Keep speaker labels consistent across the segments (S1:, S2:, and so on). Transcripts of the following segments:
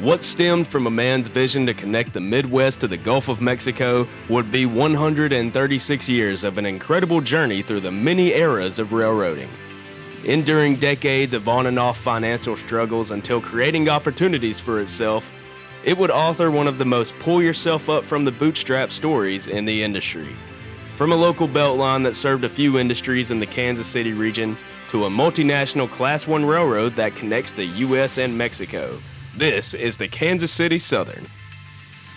S1: What stemmed from a man's vision to connect the Midwest to the Gulf of Mexico would be 136 years of an incredible journey through the many eras of railroading. Enduring decades of on and off financial struggles until creating opportunities for itself, it would author one of the most pull yourself up from the bootstrap stories in the industry. From a local beltline that served a few industries in the Kansas City region to a multinational Class I railroad that connects the U.S. and Mexico, this is the Kansas City Southern.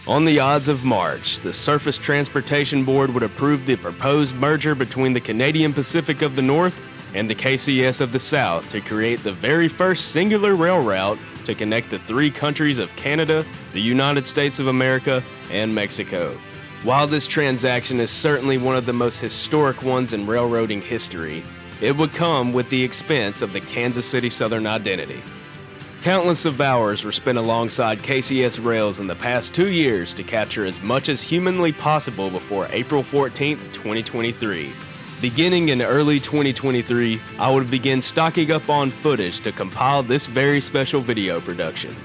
S1: On the odds of March, the Surface Transportation Board would approve the proposed merger between the Canadian Pacific of the North and the KCS of the South to create the very first singular rail route to connect the three countries of Canada, the United States of America, and Mexico. While this transaction is certainly one of the most historic ones in railroading history, it would come with the expense of the Kansas City Southern identity. Countless of hours were spent alongside KCS rails in the past 2 years to capture as much as humanly possible before April 14, 2023. Beginning in early 2023, I would begin stocking up on footage to compile this very special video production.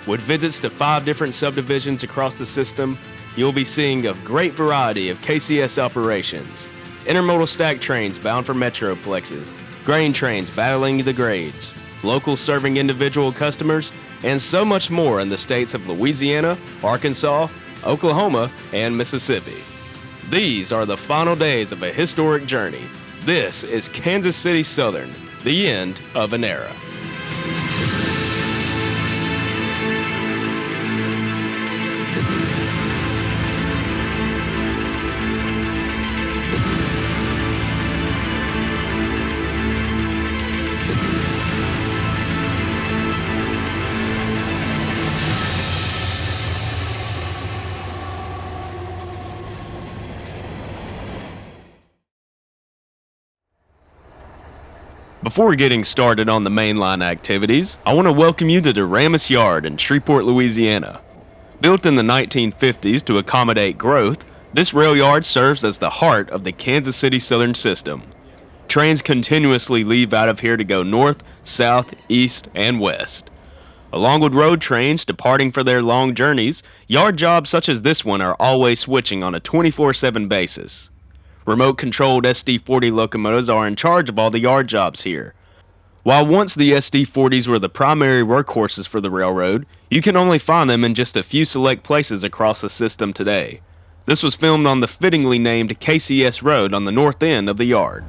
S1: With visits to 5 different subdivisions across the system, you'll be seeing a great variety of KCS operations. Intermodal stack trains bound for metroplexes, grain trains battling the grades, locals serving individual customers, and so much more in the states of Louisiana, Arkansas, Oklahoma, and Mississippi. These are the final days of a historic journey. This is Kansas City Southern, the end of an era. Before getting started on the mainline activities, I want to welcome you to Duramus Yard in Shreveport, Louisiana. Built in the 1950s to accommodate growth, this rail yard serves as the heart of the Kansas City Southern system. Trains continuously leave out of here to go north, south, east, and west. Along with road trains departing for their long journeys, yard jobs such as this one are always switching on a 24/7 basis. Remote-controlled SD40 locomotives are in charge of all the yard jobs here. While once the SD40s were the primary workhorses for the railroad, you can only find them in just a few select places across the system today. This was filmed on the fittingly named KCS Road on the north end of the yard.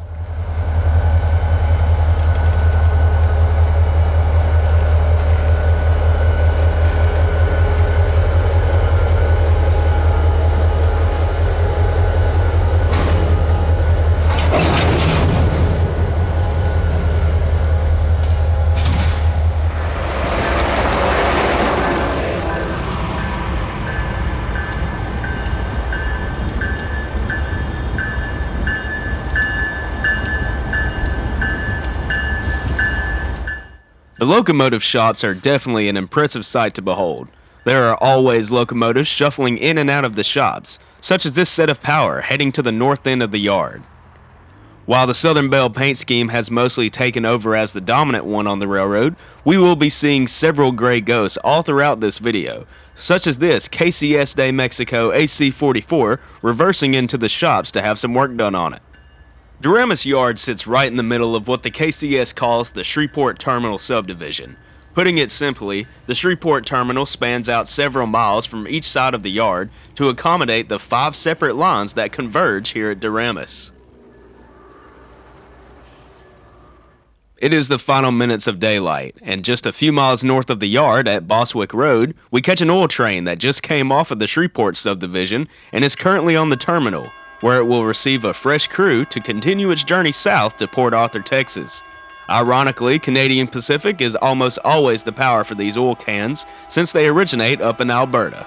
S1: The locomotive shops are definitely an impressive sight to behold. There are always locomotives shuffling in and out of the shops, such as this set of power heading to the north end of the yard. While the Southern Belle paint scheme has mostly taken over as the dominant one on the railroad, we will be seeing several gray ghosts all throughout this video, such as this KCS de Mexico AC44 reversing into the shops to have some work done on it. Duramus Yard sits right in the middle of what the KCS calls the Shreveport Terminal subdivision. Putting it simply, the Shreveport Terminal spans out several miles from each side of the yard to accommodate the 5 separate lines that converge here at Duramus. It is the final minutes of daylight, and just a few miles north of the yard at Boswick Road, we catch an oil train that just came off of the Shreveport subdivision and is currently on the terminal, where it will receive a fresh crew to continue its journey south to Port Arthur, Texas. Ironically, Canadian Pacific is almost always the power for these oil cans since they originate up in Alberta.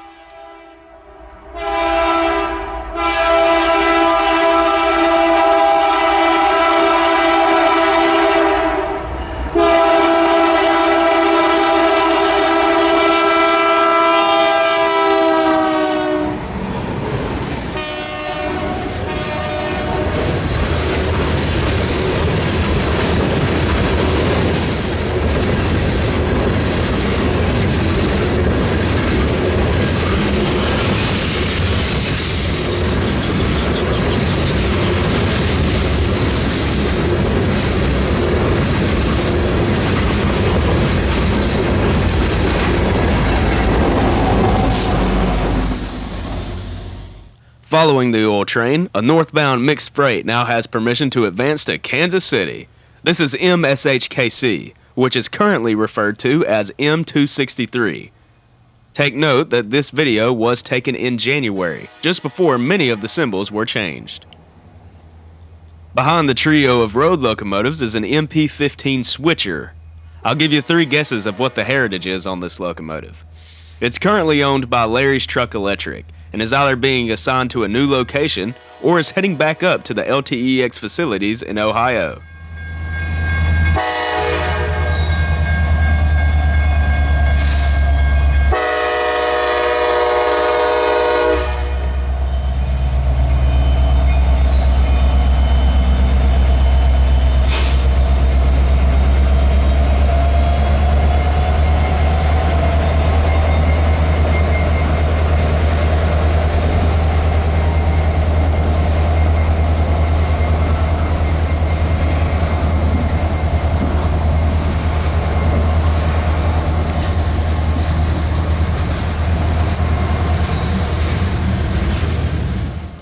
S1: Following the oil train, a northbound mixed freight now has permission to advance to Kansas City. This is MSHKC, which is currently referred to as M263. Take note that this video was taken in January, just before many of the symbols were changed. Behind the trio of road locomotives is an MP15 switcher. I'll give you 3 guesses of what the heritage is on this locomotive. It's currently owned by Larry's Truck Electric and is either being assigned to a new location or is heading back up to the LTEX facilities in Ohio.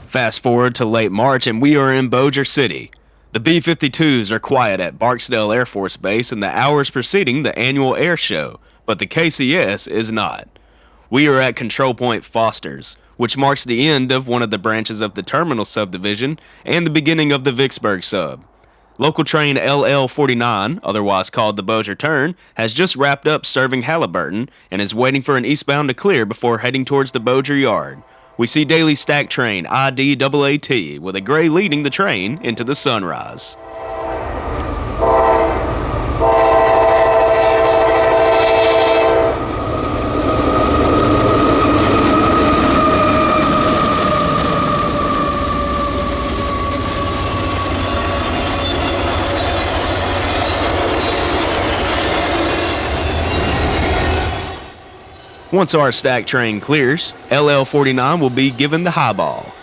S1: Fast forward to late March and we are in Bossier City. The B-52s are quiet at Barksdale Air Force Base in the hours preceding the annual air show, but the KCS is not. We are at Control Point Foster's, which marks the end of one of the branches of the terminal subdivision and the beginning of the Vicksburg sub. Local train LL49, otherwise called the Bossier Turn, has just wrapped up serving Halliburton and is waiting for an eastbound to clear before heading towards the Bossier Yard. We see daily stack train IDAAT with a gray leading the train into the sunrise. Once our stack train clears, LL49 will be given the highball.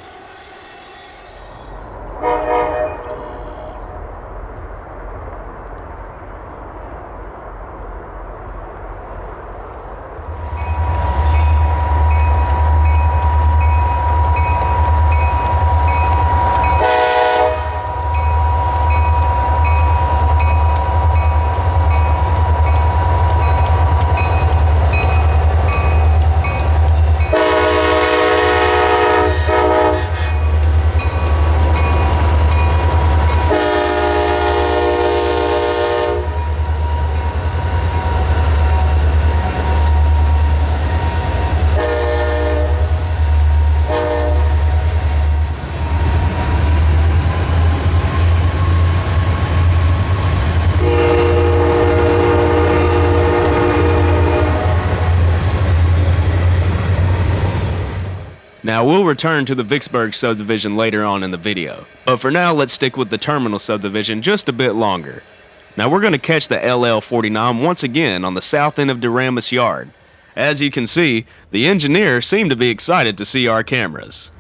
S1: Now we'll return to the Vicksburg subdivision later on in the video, but for now let's stick with the terminal subdivision just a bit longer. Now we're going to catch the LL49 once again on the south end of Duramus Yard. As you can see, the engineer seemed to be excited to see our cameras.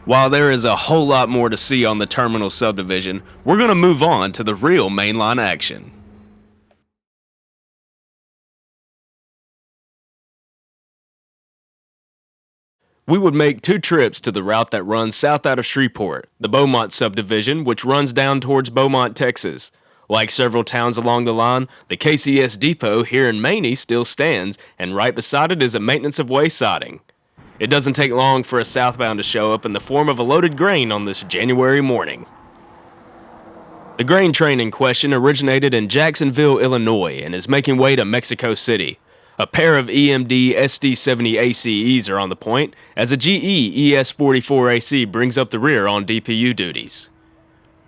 S1: While there is a whole lot more to see on the terminal subdivision, we're going to move on to the real mainline action. We would make 2 trips to the route that runs south out of Shreveport, the Beaumont subdivision, which runs down towards Beaumont, Texas. Like several towns along the line, the KCS depot here in Maney still stands, and right beside it is a maintenance of way siding. It doesn't take long for a southbound to show up in the form of a loaded grain on this January morning. The grain train in question originated in Jacksonville, Illinois, and is making way to Mexico City. A pair of EMD SD70 ACEs are on the point, as a GE ES44 AC brings up the rear on DPU duties.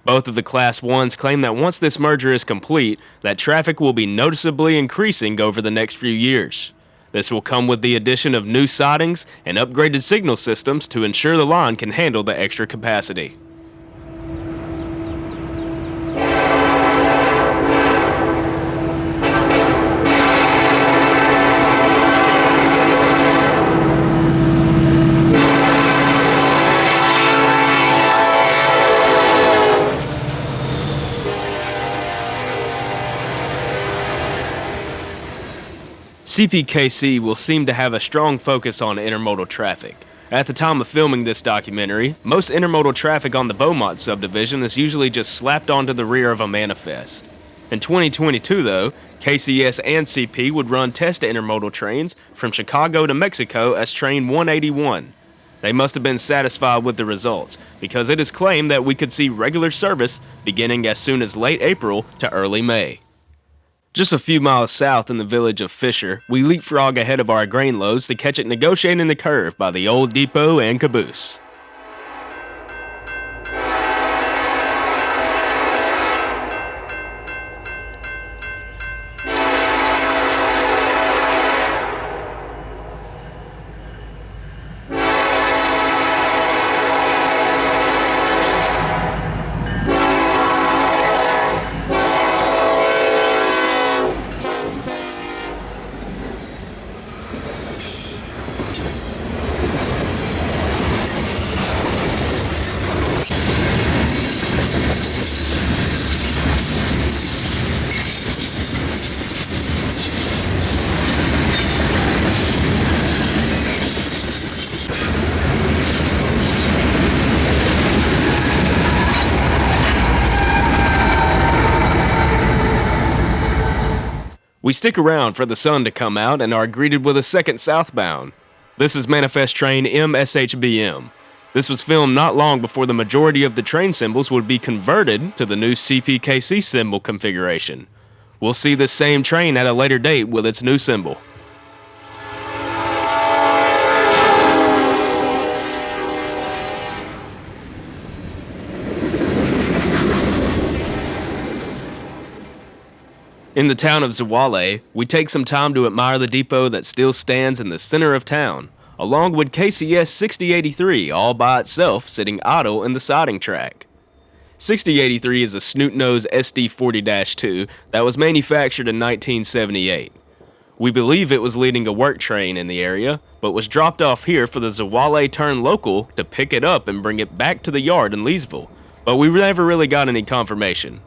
S1: Both of the Class 1s claim that once this merger is complete, that traffic will be noticeably increasing over the next few years. This will come with the addition of new sidings and upgraded signal systems to ensure the line can handle the extra capacity. CPKC will seem to have a strong focus on intermodal traffic. At the time of filming this documentary, most intermodal traffic on the Beaumont subdivision is usually just slapped onto the rear of a manifest. In 2022, though, KCS and CP would run test intermodal trains from Chicago to Mexico as Train 181. They must have been satisfied with the results, because it is claimed that we could see regular service beginning as soon as late April to early May. Just a few miles south in the village of Fisher, we leapfrog ahead of our grain loads to catch it negotiating the curve by the old depot and caboose. We stick around for the sun to come out and are greeted with a second southbound. This is Manifest Train MSHBM. This was filmed not long before the majority of the train symbols would be converted to the new CPKC symbol configuration. We'll see this same train at a later date with its new symbol. In the town of Zwolle, we take some time to admire the depot that still stands in the center of town, along with KCS 6083 all by itself sitting idle in the siding track. 6083 is a snoot-nosed SD40-2 that was manufactured in 1978. We believe it was leading a work train in the area, but was dropped off here for the Zwolle Turn local to pick it up and bring it back to the yard in Leesville, but we never really got any confirmation.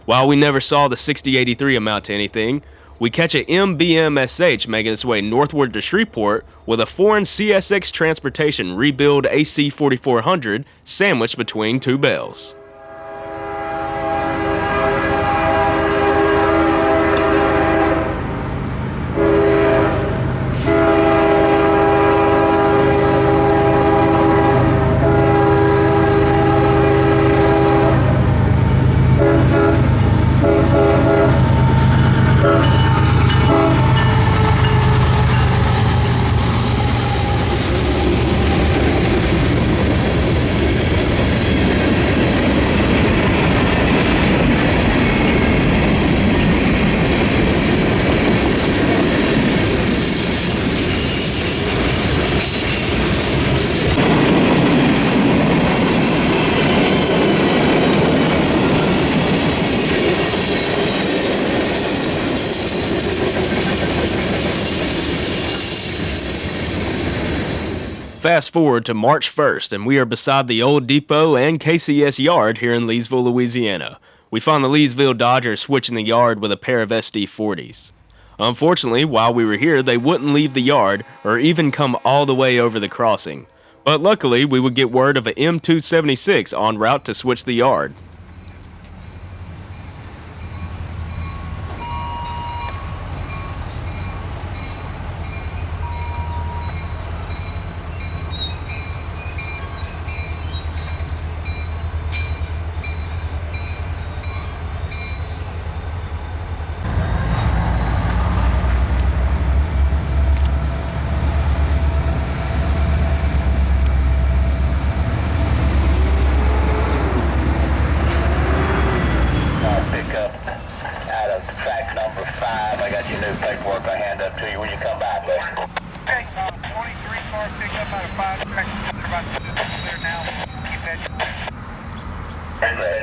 S1: While we never saw the 6083 amount to anything, we catch a MBMSH making its way northward to Shreveport with a foreign CSX Transportation rebuild AC 4400 sandwiched between two bells. Fast forward to March 1st, and we are beside the old depot and KCS yard here in Leesville, Louisiana. We find the Leesville Dodgers switching the yard with a pair of SD40s. Unfortunately, while we were here, they wouldn't leave the yard or even come all the way over the crossing. But luckily, we would get word of an M276 en route to switch the yard.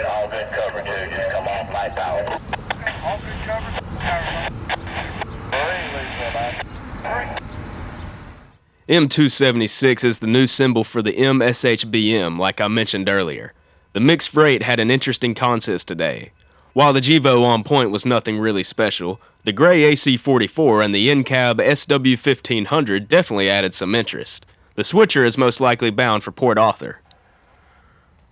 S2: All good cover, dude. Just come off light power. All good cover.
S1: M276 is the new symbol for the MSHBM, like I mentioned earlier. The mixed freight had an interesting contest today. While the Gevo on point was nothing really special, the gray AC-44 and the in-cab SW-1500 definitely added some interest. The switcher is most likely bound for Port Arthur.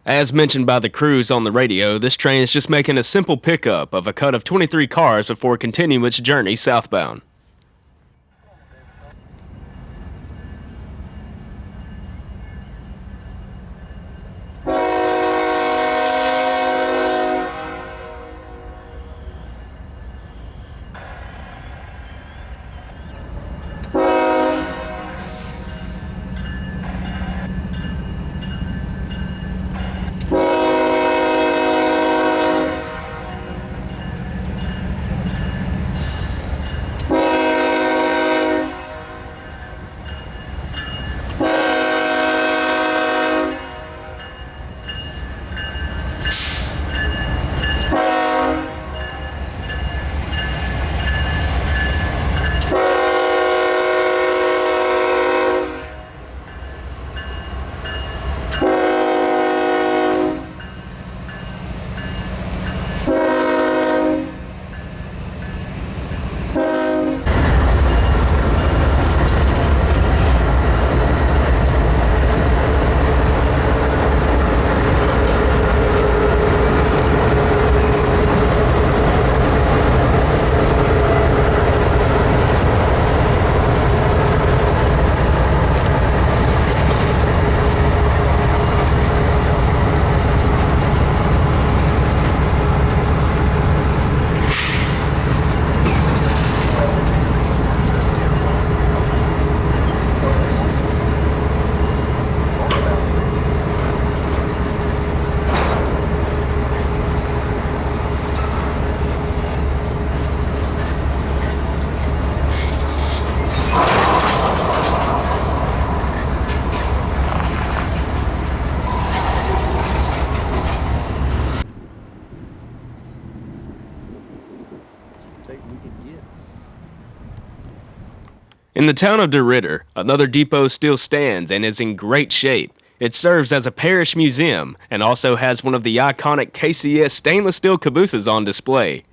S1: As mentioned by the crews on the radio, this train is just making a simple pickup of a cut of 23 cars before continuing its journey southbound. In the town of DeRidder, another depot still stands and is in great shape. It serves as a parish museum and also has one of the iconic KCS stainless steel cabooses on display.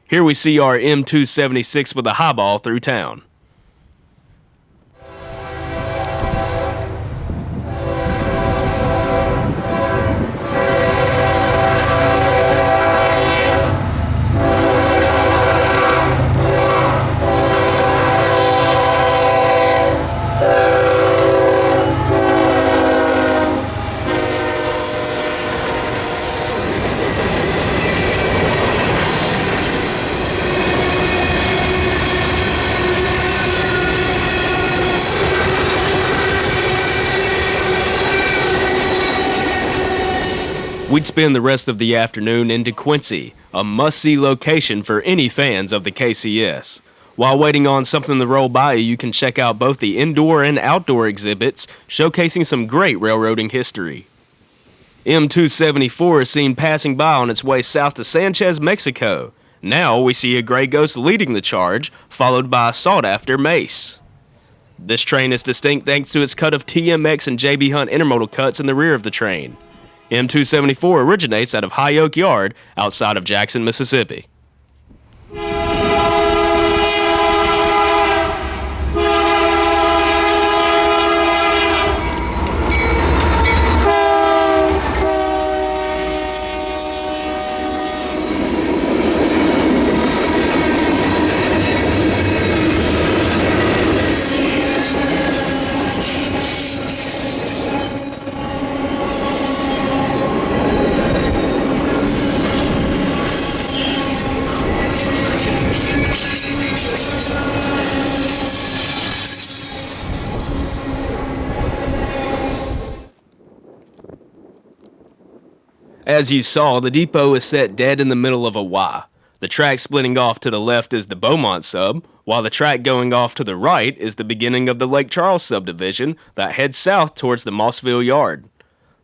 S1: Here we see our M276 with a highball through town. We'd spend the rest of the afternoon in DeQuincy, a must-see location for any fans of the KCS. While waiting on something to roll by you can check out both the indoor and outdoor exhibits, showcasing some great railroading history. M274 is seen passing by on its way south to Sanchez, Mexico. Now we see a gray ghost leading the charge, followed by a sought-after Mace. This train is distinct thanks to its cut of TMX and JB Hunt intermodal cuts in the rear of the train. M274 originates out of High Oak Yard outside of Jackson, Mississippi. As you saw, the depot is set dead in the middle of a Y. The track splitting off to the left is the Beaumont sub, while the track going off to the right is the beginning of the Lake Charles subdivision that heads south towards the Mossville Yard.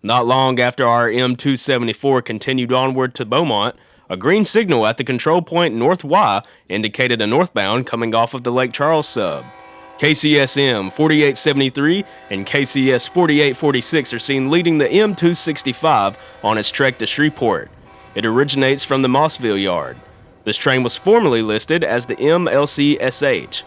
S1: Not long after our M274 continued onward to Beaumont, a green signal at the control point north Y indicated a northbound coming off of the Lake Charles sub. KCS M4873 and KCS 4846 are seen leading the M265 on its trek to Shreveport. It originates from the Mossville yard. This train was formerly listed as the MLCSH.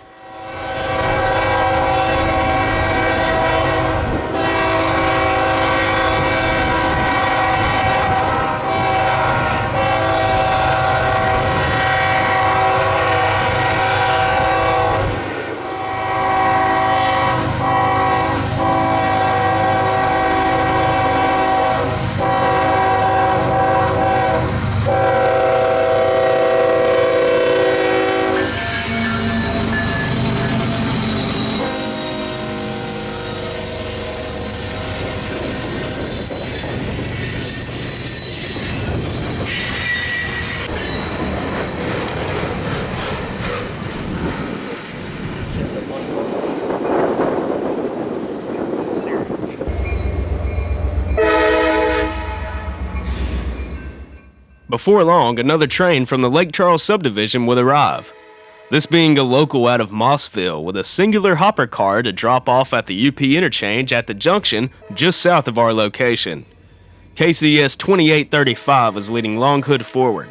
S1: Before long, another train from the Lake Charles subdivision would arrive. This being a local out of Mossville with a singular hopper car to drop off at the UP interchange at the junction just south of our location. KCS 2835 is leading Long Hood forward.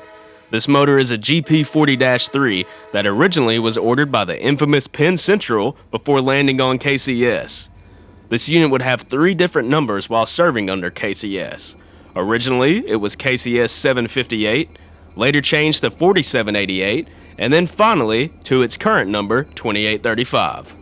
S1: This motor is a GP40-3 that originally was ordered by the infamous Penn Central before landing on KCS. This unit would have 3 different numbers while serving under KCS. Originally, it was KCS 758, later changed to 4788, and then finally to its current number, 2835.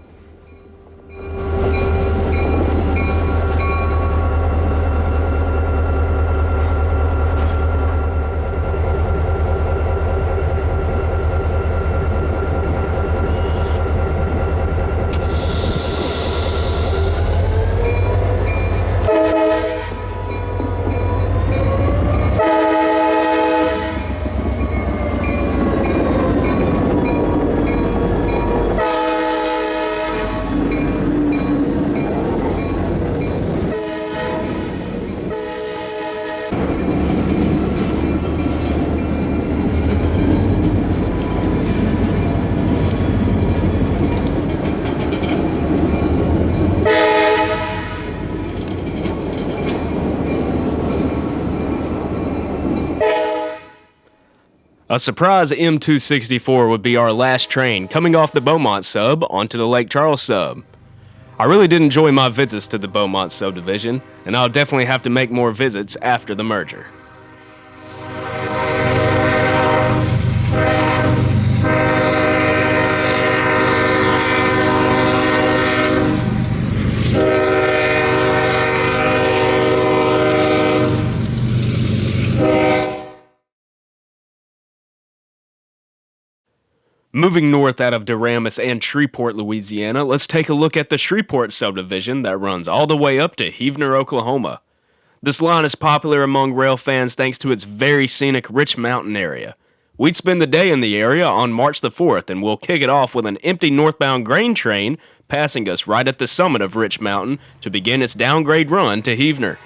S1: A surprise M264 would be our last train coming off the Beaumont sub onto the Lake Charles sub. I really did enjoy my visits to the Beaumont subdivision, and I'll definitely have to make more visits after the merger. Moving north out of Duramus and Shreveport, Louisiana, let's take a look at the Shreveport subdivision that runs all the way up to Heavener, Oklahoma. This line is popular among rail fans thanks to its very scenic Rich Mountain area. We'd spend the day in the area on March the 4th, and we'll kick it off with an empty northbound grain train passing us right at the summit of Rich Mountain to begin its downgrade run to Heavener.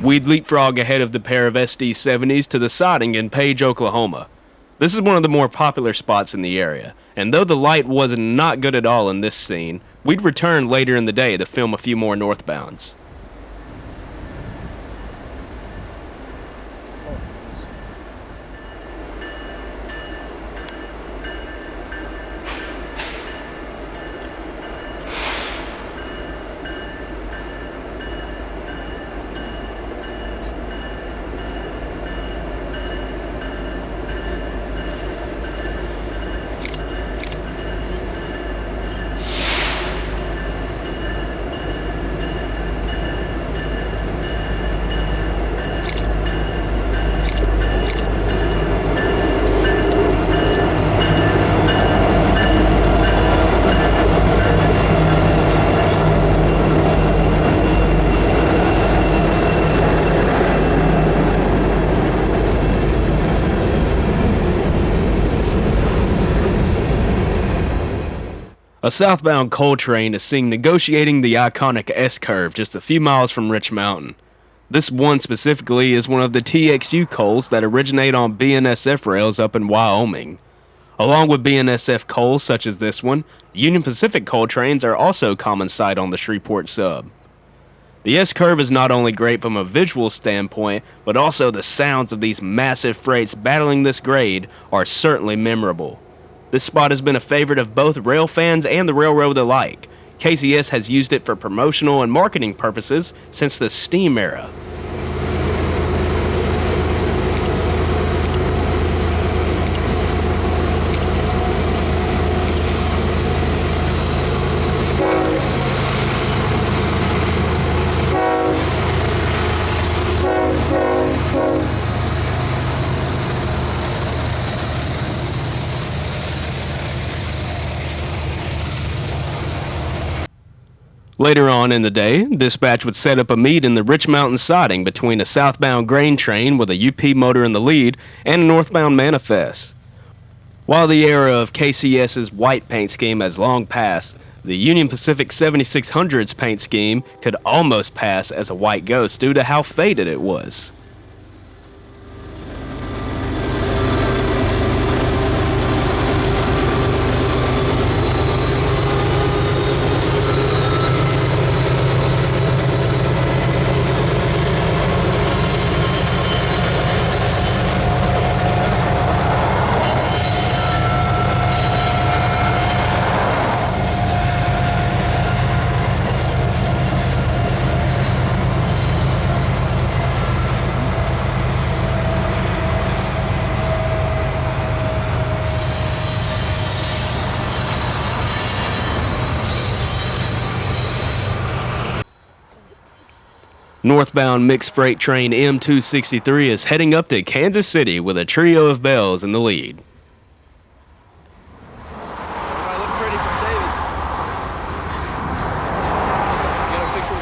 S1: We'd leapfrog ahead of the pair of SD70s to the siding in Page, Oklahoma. This is one of the more popular spots in the area, and though the light was not good at all in this scene, we'd return later in the day to film a few more northbounds. A southbound coal train is seen negotiating the iconic S-curve just a few miles from Rich Mountain. This one specifically is one of the TXU coals that originate on BNSF rails up in Wyoming. Along with BNSF coals such as this one, Union Pacific coal trains are also a common sight on the Shreveport sub. The S-curve is not only great from a visual standpoint, but also the sounds of these massive freights battling this grade are certainly memorable. This spot has been a favorite of both rail fans and the railroad alike. KCS has used it for promotional and marketing purposes since the steam era. Later on in the day, dispatch would set up a meet in the Rich Mountain siding between a southbound grain train with a UP motor in the lead and a northbound manifest. While the era of KCS's white paint scheme has long passed, the Union Pacific 7600's paint scheme could almost pass as a white ghost due to how faded it was. Northbound mixed freight train M263 is heading up to Kansas City with a trio of bells in the lead.
S3: I look pretty from David. Get a picture.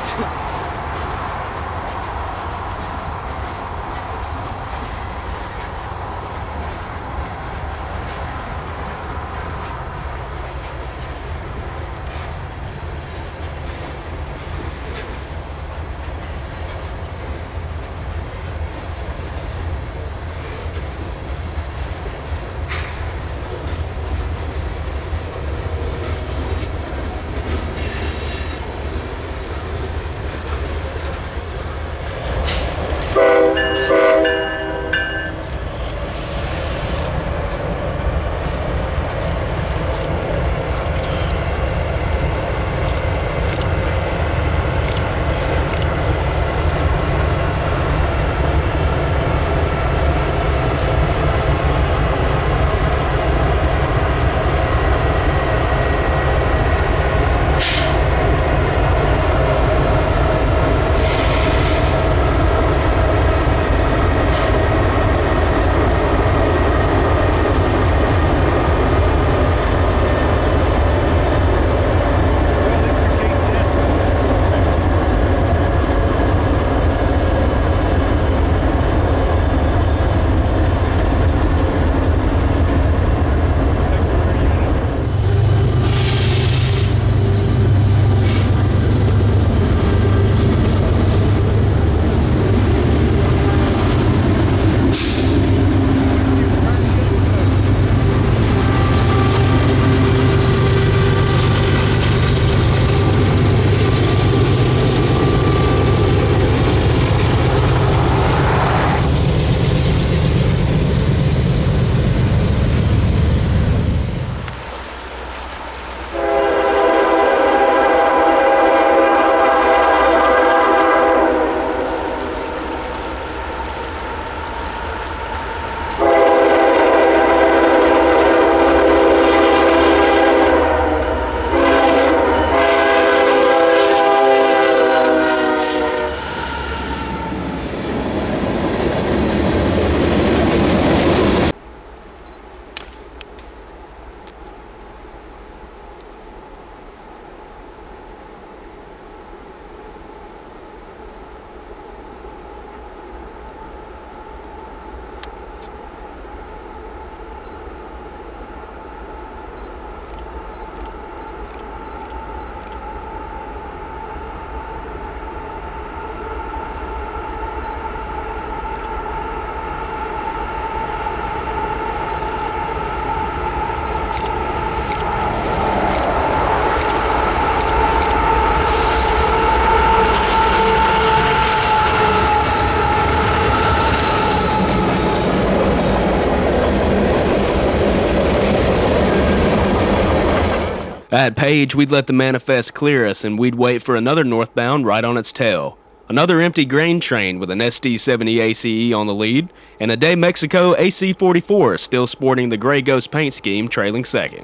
S1: At Page, we'd let the manifest clear us and we'd wait for another northbound right on its tail. Another empty grain train with an SD-70 ACE on the lead, and a Day Mexico AC-44 still sporting the Gray Ghost paint scheme trailing second.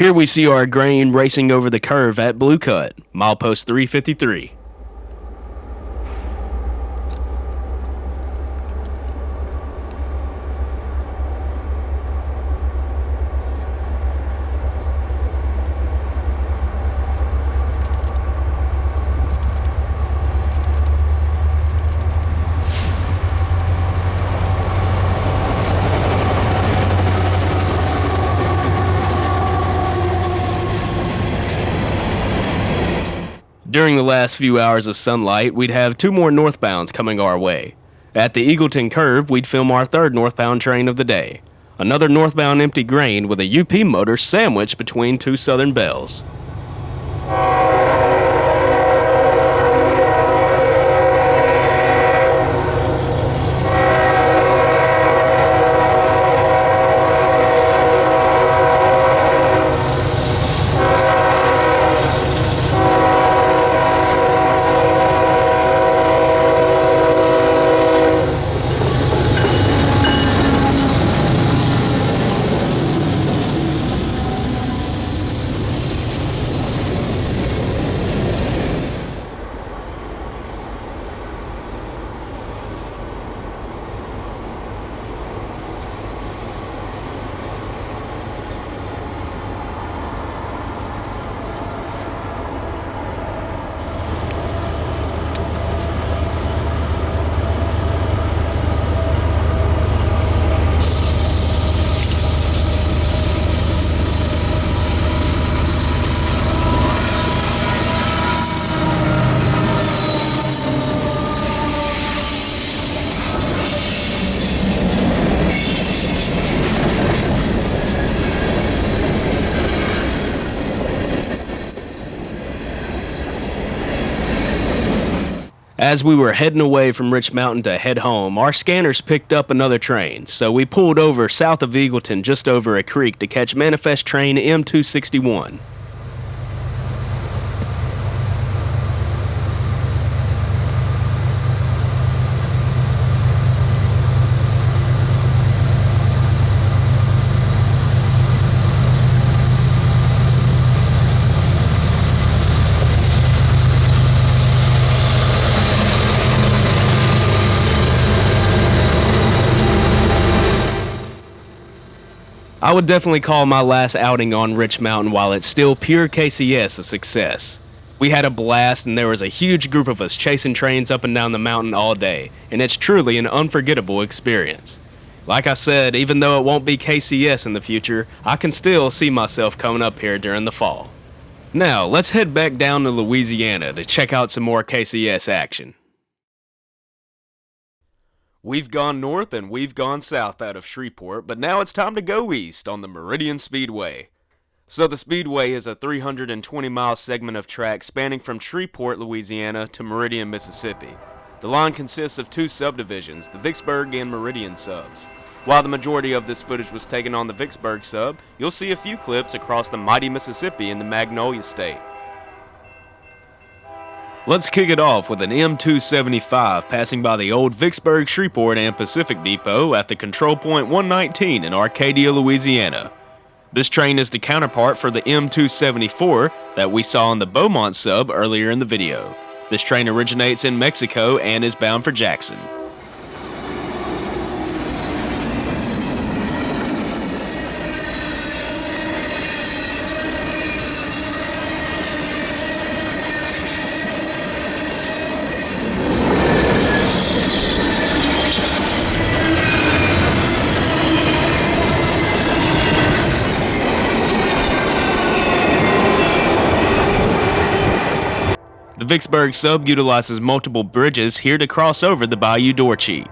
S1: Here we see our grain racing over the curve at Blue Cut, milepost 353. During the last few hours of sunlight, we'd have two more northbounds coming our way. At the Eagleton Curve, we'd film our third northbound train of the day. Another northbound empty grain with a UP motor sandwiched between two Southern Bells. As we were heading away from Rich Mountain to head home, our scanners picked up another train, so we pulled over south of Eagleton just over a creek to catch manifest train M261. I would definitely call my last outing on Rich Mountain while it's still pure KCS a success. We had a blast and there was a huge group of us chasing trains up and down the mountain all day, and it's truly an unforgettable experience. Like I said, even though it won't be KCS in the future, I can still see myself coming up here during the fall. Now, let's head back down to Louisiana to check out some more KCS action. We've gone north and we've gone south out of Shreveport, but now it's time to go east on the Meridian Speedway. So the Speedway is a 320-mile segment of track spanning from Shreveport, Louisiana to Meridian, Mississippi. The line consists of two subdivisions, the Vicksburg and Meridian subs. While the majority of this footage was taken on the Vicksburg sub, you'll see a few clips across the mighty Mississippi in the Magnolia State. Let's kick it off with an M275 passing by the old Vicksburg, Shreveport, and Pacific Depot at the Control Point 119 in Arcadia, Louisiana. This train is the counterpart for the M274 that we saw in the Beaumont sub earlier in the video. This train originates in Mexico and is bound for Jackson. The Vicksburg sub utilizes multiple bridges here to cross over the Bayou Dorcheat.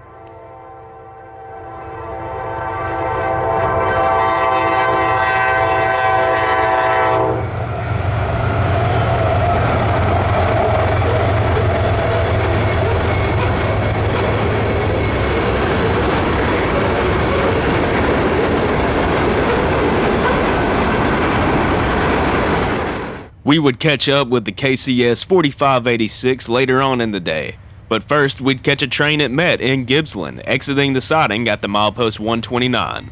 S1: We would catch up with the KCS 4586 later on in the day, but first we'd catch a train at Met in Gippsland, exiting the siding at the milepost 129.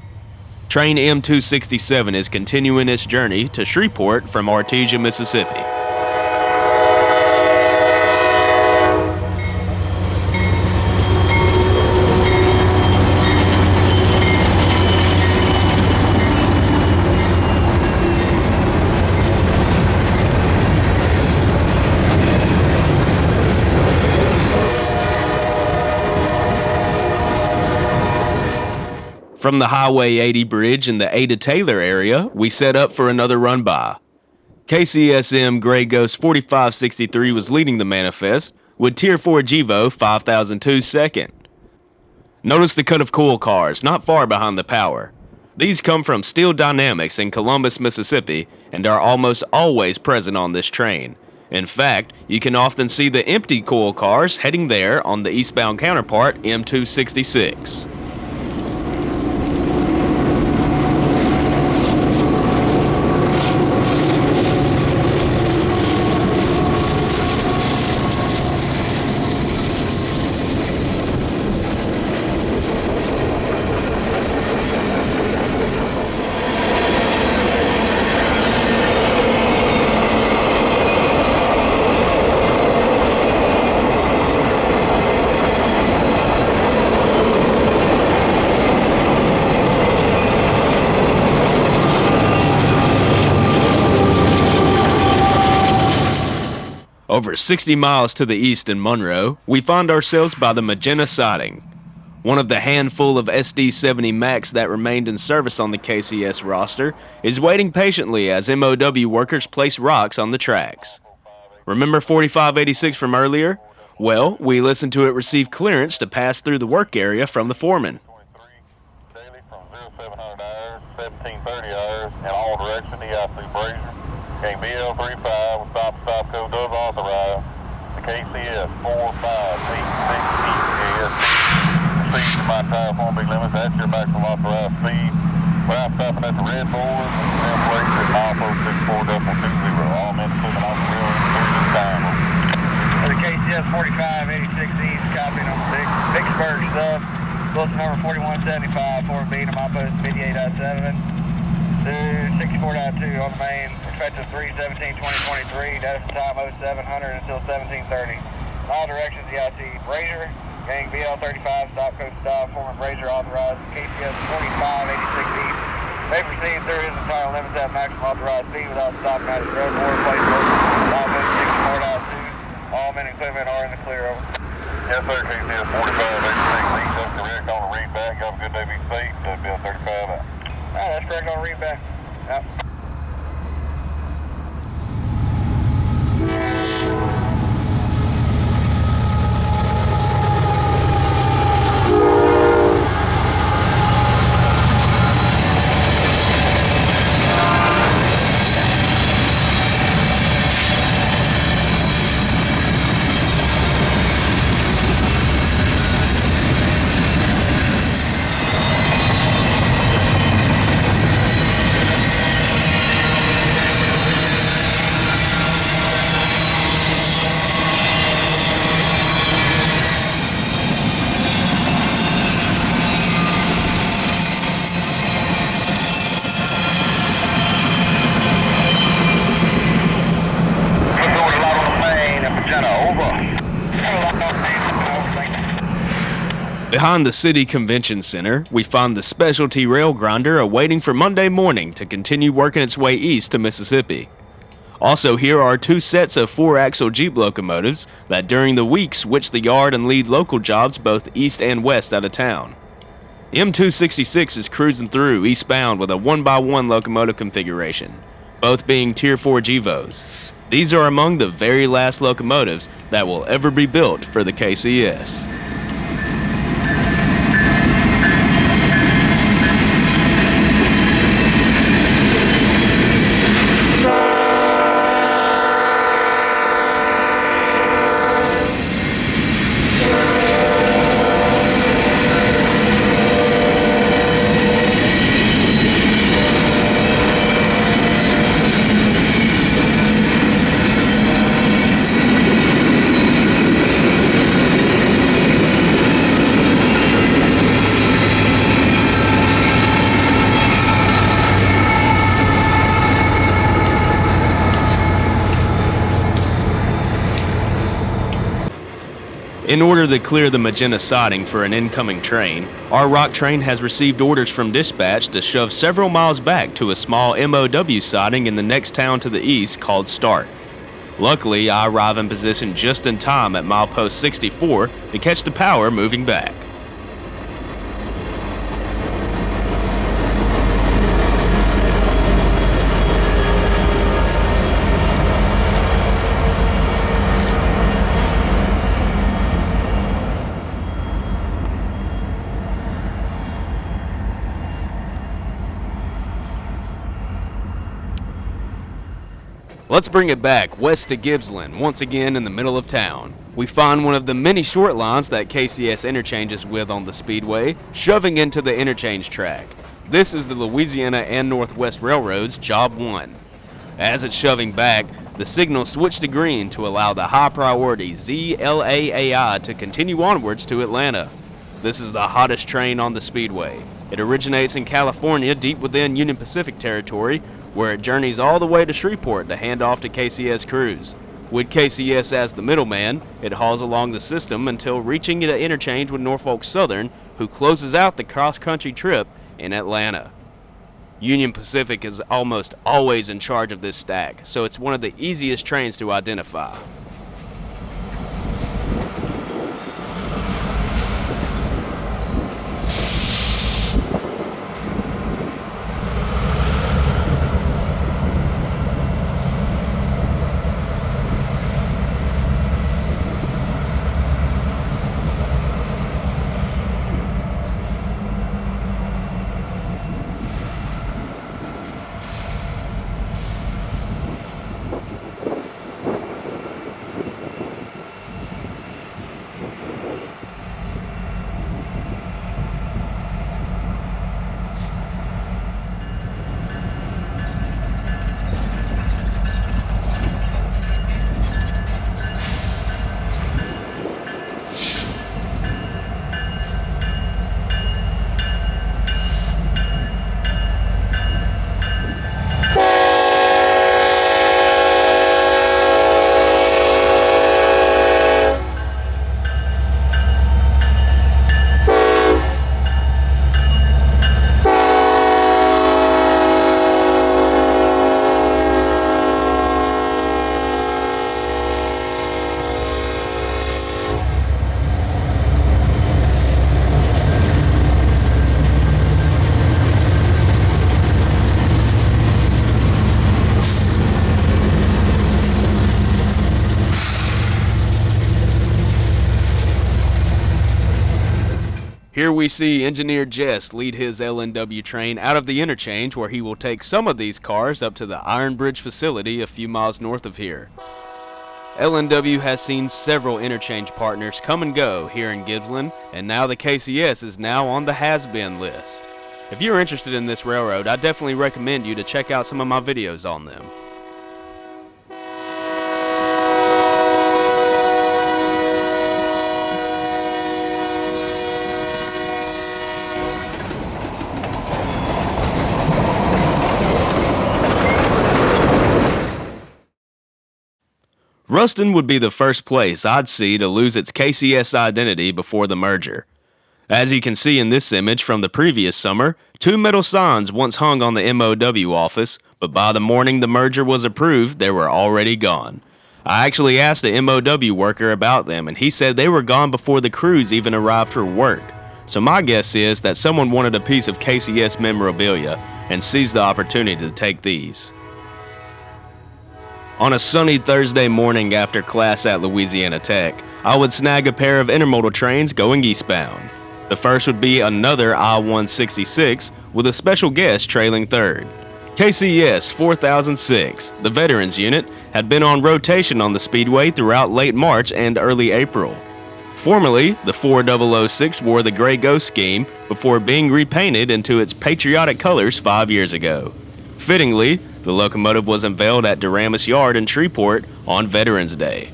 S1: Train M267 is continuing its journey to Shreveport from Artesia, Mississippi. From the Highway 80 bridge in the Ada Taylor area, we set up for another run by. KCSM Grey Ghost 4563 was leading the manifest, with Tier 4 Gevo 5002 second. Notice the cut of cool cars not far behind the power. These come from Steel Dynamics in Columbus, Mississippi, and are almost always present on this train. In fact, you can often see the empty cool cars heading there on the eastbound counterpart M266. Over 60 miles to the east in Monroe, we find ourselves by the Magenta siding. One of the handful of SD-70 Max that remained in service on the KCS roster is waiting patiently as MOW workers place rocks on the tracks. Remember 4586 from earlier? Well, we listened to it receive clearance to pass through the work area from the foreman.
S2: Daily from 0700 hours, 1730 hours, in all directions, EIC Brazier. King BL35 with stop code does authorize the KCS 4586 proceed to my tire form big limits. That's your maximum authorized speed. When I'm stopping at the red board, then place at milepost 64.20. All men moving off the rail in time. The KCS 4586 East, copy number Vicksburg stuff. Close number 4175, forward B to milepost 58.7. 64.2 on the main, effective 3/17/2023, data from time 0700 until 1730. All directions, EIC Brazier, gang BL35, stop code stop, former Brazier authorized, KCS 4586 East. May proceed through his entire limits at maximum authorized speed without stopping at his road board, place milepost 64.2. All men and equipment are in the clear, over. Yes, sir, KCS 4586 East, that's correct on the read back. Have a good day, be safe, BL35 out. That's correct on read back. Yep.
S1: Behind the City Convention Center, we find the specialty rail grinder awaiting for Monday morning to continue working its way east to Mississippi. Also here are two sets of 4-axle Jeep locomotives that during the week switch the yard and lead local jobs both east and west out of town. M266 is cruising through eastbound with a 1x1 locomotive configuration, both being Tier 4 Gevos. These are among the very last locomotives that will ever be built for the KCS. In order to clear the magenta siding for an incoming train, our rock train has received orders from dispatch to shove several miles back to a small MOW siding in the next town to the east called Start. Luckily, I arrive in position just in time at milepost 64 to catch the power moving back. Let's bring it back west to Gibbsland, once again in the middle of town. We find one of the many short lines that KCS interchanges with on the speedway, shoving into the interchange track. This is the Louisiana and Northwest Railroad's Job 1. As it's shoving back, the signal switched to green to allow the high-priority ZLAAI to continue onwards to Atlanta. This is the hottest train on the speedway. It originates in California, deep within Union Pacific territory, where it journeys all the way to Shreveport to hand off to KCS crews. With KCS as the middleman, it hauls along the system until reaching the interchange with Norfolk Southern, who closes out the cross-country trip in Atlanta. Union Pacific is almost always in charge of this stack, so it's one of the easiest trains to identify. Here we see Engineer Jess lead his LNW train out of the interchange, where he will take some of these cars up to the Iron Bridge facility a few miles north of here. LNW has seen several interchange partners come and go here in Gibbsland, and now the KCS is now on the has-been list. If you're interested in this railroad, I definitely recommend you to check out some of my videos on them. Ruston would be the first place I'd see to lose its KCS identity before the merger. As you can see in this image from the previous summer, two metal signs once hung on the MOW office, but by the morning the merger was approved, they were already gone. I actually asked a MOW worker about them, and he said they were gone before the crews even arrived for work. So my guess is that someone wanted a piece of KCS memorabilia and seized the opportunity to take these. On a sunny Thursday morning after class at Louisiana Tech, I would snag a pair of intermodal trains going eastbound. The first would be another I-166 with a special guest trailing third. KCS 4006, the Veterans Unit, had been on rotation on the speedway throughout late March and early April. Formerly, the 4006 wore the Gray Ghost scheme before being repainted into its patriotic colors 5 years ago. Fittingly, the locomotive was unveiled at Duramus Yard in Shreveport on Veterans Day.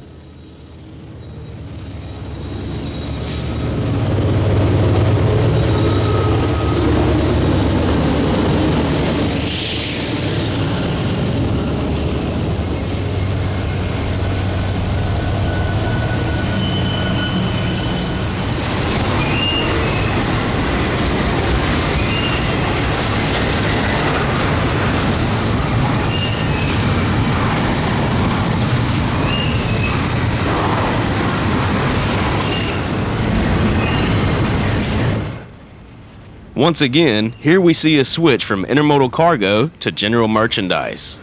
S1: Once again, here we see a switch from intermodal cargo to general merchandise.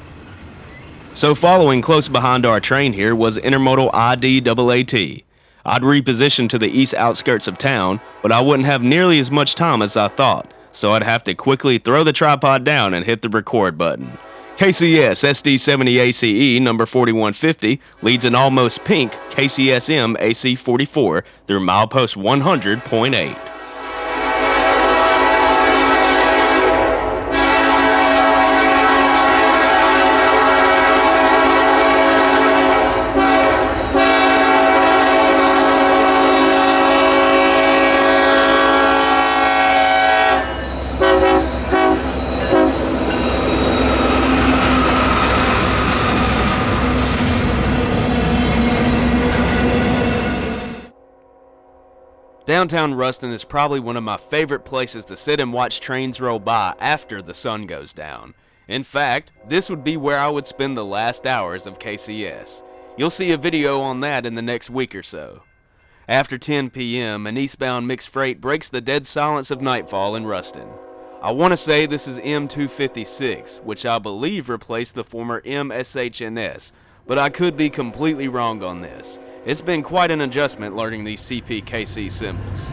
S1: So following close behind our train here was intermodal IDAAT. I'd repositioned to the east outskirts of town, but I wouldn't have nearly as much time as I thought, so I'd have to quickly throw the tripod down and hit the record button. KCS SD70 ACE number 4150 leads an almost pink KCSM AC44 through milepost 100.8. Downtown Ruston is probably one of my favorite places to sit and watch trains roll by after the sun goes down. In fact, this would be where I would spend the last hours of KCS. You'll see a video on that in the next week or so. After 10 p.m., an eastbound mixed freight breaks the dead silence of nightfall in Ruston. I want to say this is M256, which I believe replaced the former MSHNS, but I could be completely wrong on this. It's been quite an adjustment learning these CPKC symbols.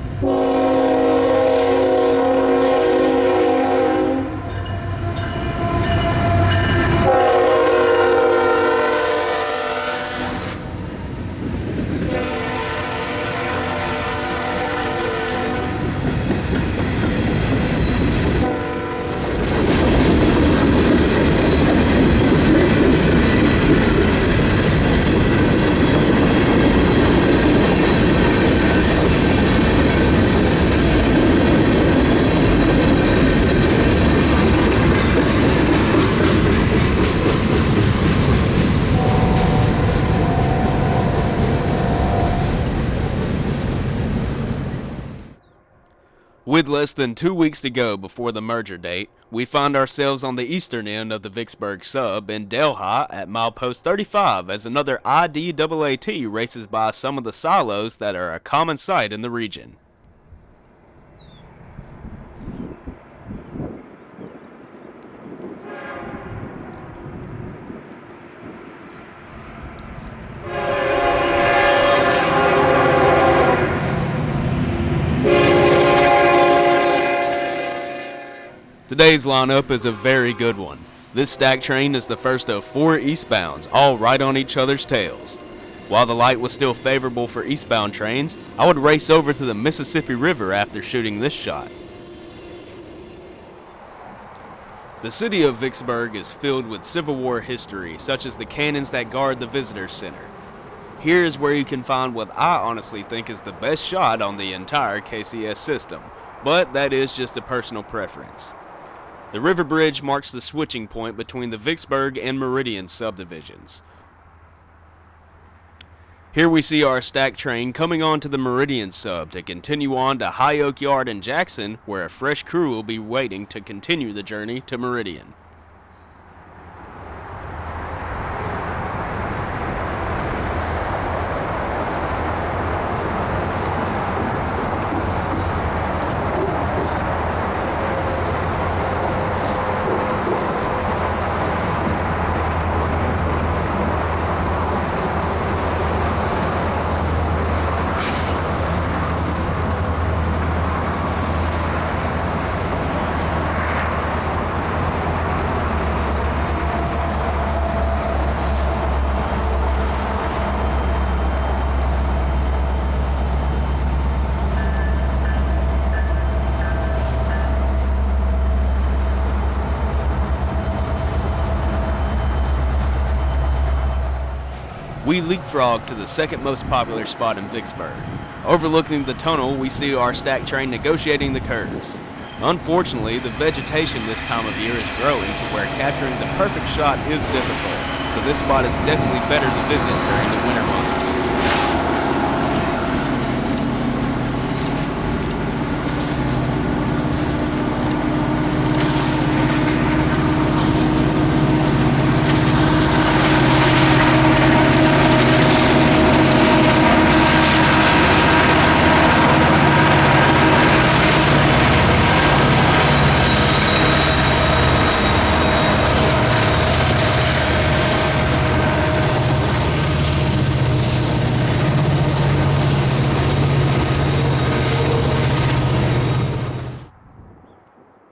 S1: With less than 2 weeks to go before the merger date, we find ourselves on the eastern end of the Vicksburg sub in Delhi at milepost 35 as another IDAAT races by some of the silos that are a common sight in the region. Today's lineup is a very good one. This stack train is the first of 4 eastbounds, all right on each other's tails. While the light was still favorable for eastbound trains, I would race over to the Mississippi River after shooting this shot. The city of Vicksburg is filled with Civil War history, such as the cannons that guard the Visitor Center. Here is where you can find what I honestly think is the best shot on the entire KCS system, but that is just a personal preference. The river bridge marks the switching point between the Vicksburg and Meridian subdivisions. Here we see our stack train coming on to the Meridian sub to continue on to High Oak Yard in Jackson, where a fresh crew will be waiting to continue the journey to Meridian. We leapfrog to the second most popular spot in Vicksburg. Overlooking the tunnel, we see our stack train negotiating the curves. Unfortunately, the vegetation this time of year is growing to where capturing the perfect shot is difficult, so this spot is definitely better to visit during the winter months.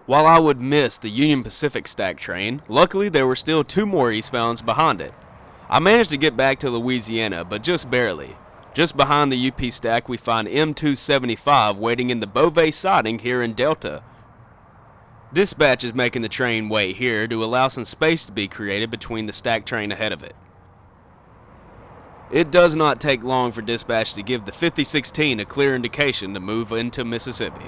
S1: While I would miss the Union Pacific stack train, luckily there were still 2 more eastbounds behind it. I managed to get back to Louisiana, but just barely. Just behind the UP stack we find M275 waiting in the Beauvais siding here in Delta. Dispatch is making the train wait here to allow some space to be created between the stack train ahead of it. It does not take long for dispatch to give the 5016 a clear indication to move into Mississippi.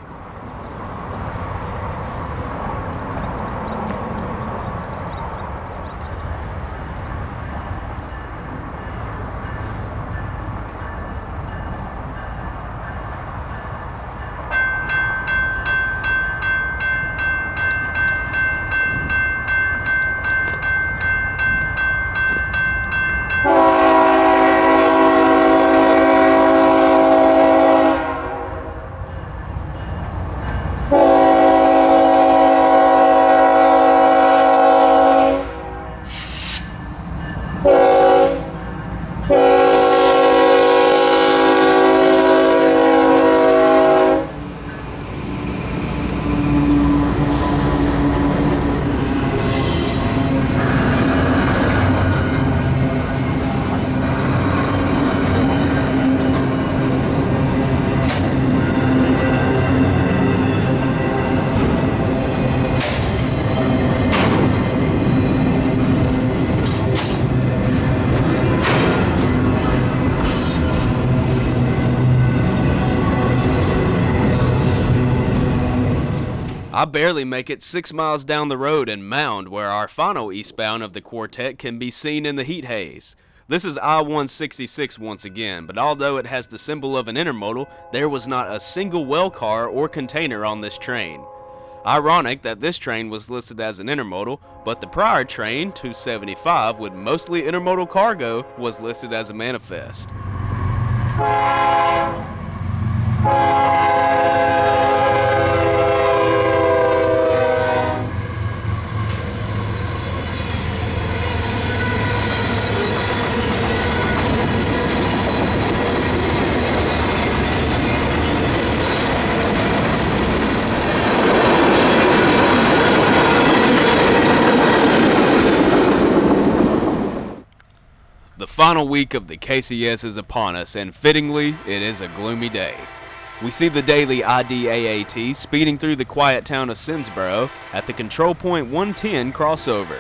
S1: I barely make it 6 miles down the road in Mound, where our final eastbound of the quartet can be seen in the heat haze. This is I-166 once again, but although it has the symbol of an intermodal, there was not a single well car or container on this train. Ironic that this train was listed as an intermodal, but the prior train, 275, with mostly intermodal cargo, was listed as a manifest. The final week of the KCS is upon us, and fittingly, it is a gloomy day. We see the daily IDAAT speeding through the quiet town of Simsboro at the Control Point 110 crossover.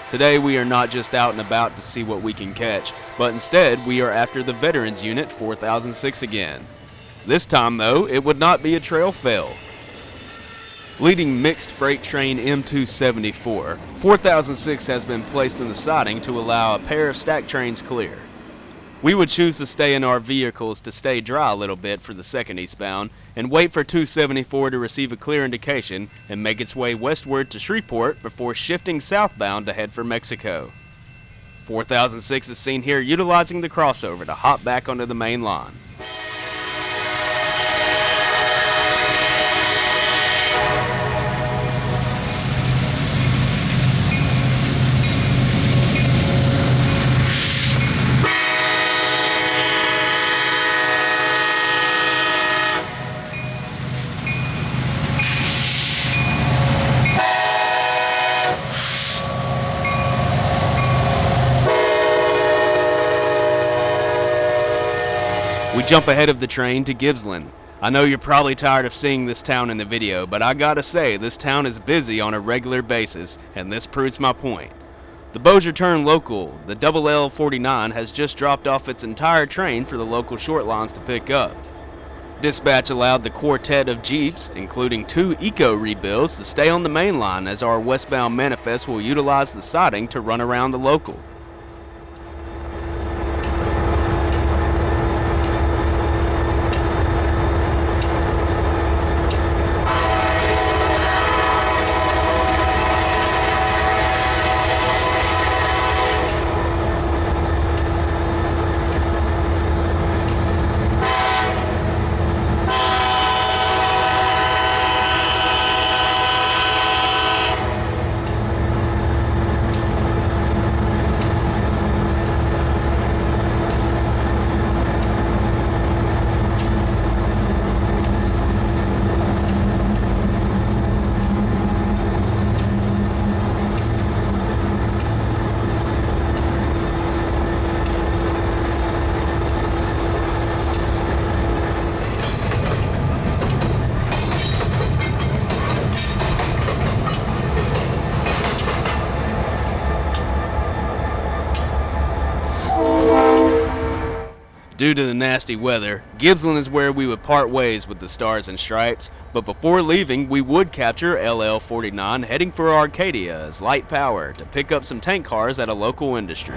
S1: Today we are not just out and about to see what we can catch, but instead we are after the Veterans Unit 4006 again. This time though, it would not be a trail fail. Leading mixed freight train M274, 4006 has been placed in the siding to allow a pair of stack trains clear. We would choose to stay in our vehicles to stay dry a little bit for the second eastbound and wait for 274 to receive a clear indication and make its way westward to Shreveport before shifting southbound to head for Mexico. 4006 is seen here utilizing the crossover to hop back onto the main line. We jump ahead of the train to Gippsland. I know you're probably tired of seeing this town in the video, but I gotta say, this town is busy on a regular basis, and this proves my point. The Bossier Turn local, the LL49, has just dropped off its entire train for the local short lines to pick up. Dispatch allowed the quartet of Jeeps, including 2 Eco rebuilds, to stay on the main line as our westbound manifest will utilize the siding to run around the local. Due to the nasty weather, Gibbsland is where we would part ways with the Stars and Stripes, but before leaving, we would capture LL49 heading for Arcadia as light power to pick up some tank cars at a local industry.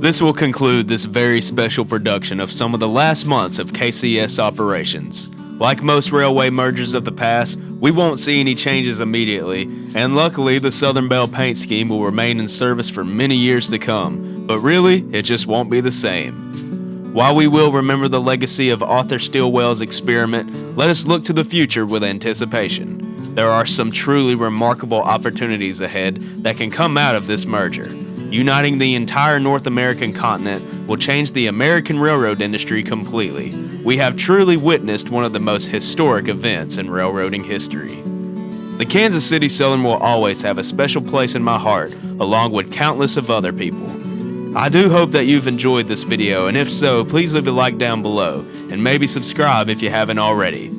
S1: This will conclude this very special production of some of the last months of KCS operations. Like most railway mergers of the past, we won't see any changes immediately, and luckily the Southern Bell paint scheme will remain in service for many years to come, but really, it just won't be the same. While we will remember the legacy of Arthur Stilwell's experiment, let us look to the future with anticipation. There are some truly remarkable opportunities ahead that can come out of this merger. Uniting the entire North American continent will change the American railroad industry completely. We have truly witnessed one of the most historic events in railroading history. The Kansas City Southern will always have a special place in my heart, along with countless of other people. I do hope that you've enjoyed this video, and if so, please leave a like down below, and maybe subscribe if you haven't already.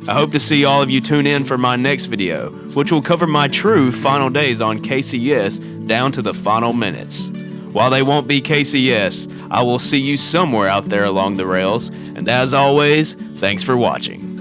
S1: I hope to see all of you tune in for my next video, which will cover my true final days on KCS down to the final minutes. While they won't be KCS, I will see you somewhere out there along the rails, and as always, thanks for watching.